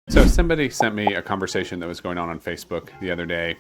So somebody sent me a conversation that was going on Facebook the other day,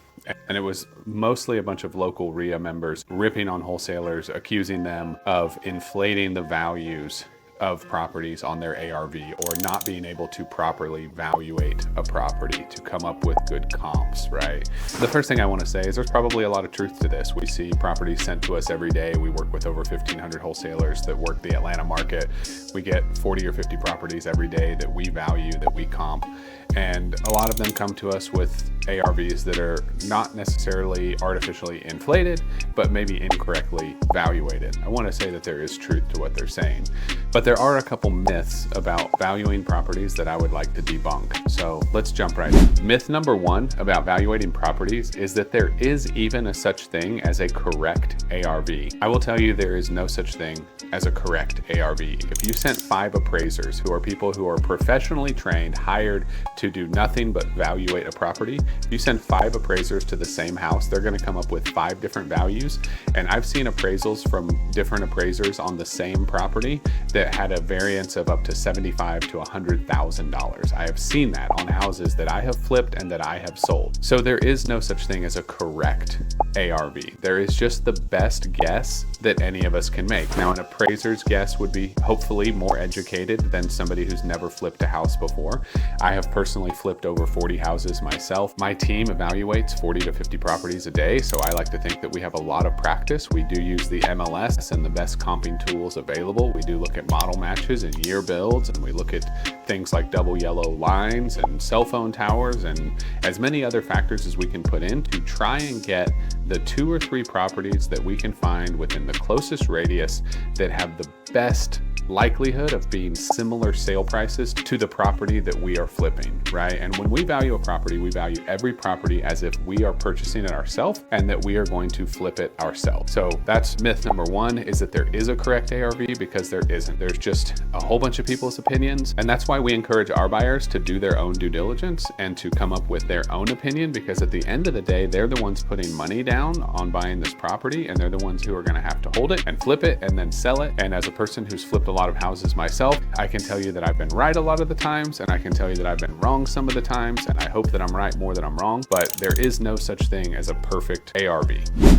and it was mostly a bunch of local RIA members ripping on wholesalers, accusing them of inflating the values of properties on their ARV or not being able to properly evaluate a property to come up with good comps, right? The first thing I want to say is there's probably a lot of truth to this. We see properties sent to us every day. We work with over 1,500 wholesalers that work the Atlanta market. We get 40 or 50 properties every day that we value, that we comp. And a lot of them come to us with ARVs that are not necessarily artificially inflated, but maybe incorrectly evaluated. I want to say that there is truth to what they're saying, but there are a couple myths about valuing properties that I would like to debunk. So let's jump right in. Myth number one about valuating properties is that there is even a such thing as a correct ARV. I will tell you there is no such thing as a correct ARV. If you sent 5 appraisers who are people who are professionally trained, hired to do nothing but evaluate a property, if you send 5 appraisers to the same house, they're going to come up with 5 different values. And I've seen appraisals from different appraisers on the same property that had a variance of up to $75,000 to $100,000. I have seen that on houses that I have flipped and that I have sold. So there is no such thing as a correct ARV. There is just the best guess that any of us can make. Now, an appraiser's guess would be hopefully more educated than somebody who's never flipped a house before. I have personally flipped over 40 houses myself. My team evaluates 40 to 50 properties a day, so I like to think that we have a lot of practice. We do use the MLS and the best comping tools available. We do look at model matches and year builds, and we look at things like double yellow lines and cell phone towers and as many other factors as we can put in to try and get the 2 or 3 properties that we can find within the closest radius that have the best likelihood of being similar sale prices to the property that we are flipping, right? And when we value a property, we value every property as if we are purchasing it ourselves and that we are going to flip it ourselves. So that's myth number one, is that there is a correct ARV, because there isn't. There's just a whole bunch of people's opinions. And that's why we encourage our buyers to do their own due diligence and to come up with their own opinion, because at the end of the day, they're the ones putting money down on buying this property, and they're the ones who are going to have to hold it and flip it and then sell it. And as a person who's flipped a lot of houses myself, I can tell you that I've been right a lot of the times, and I can tell you that I've been wrong some of the times, and I hope that I'm right more than I'm wrong, but there is no such thing as a perfect ARV.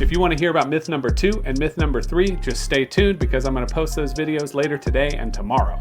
If you want to hear about myth number 2 and myth number 3, just stay tuned, because I'm going to post those videos later today and tomorrow.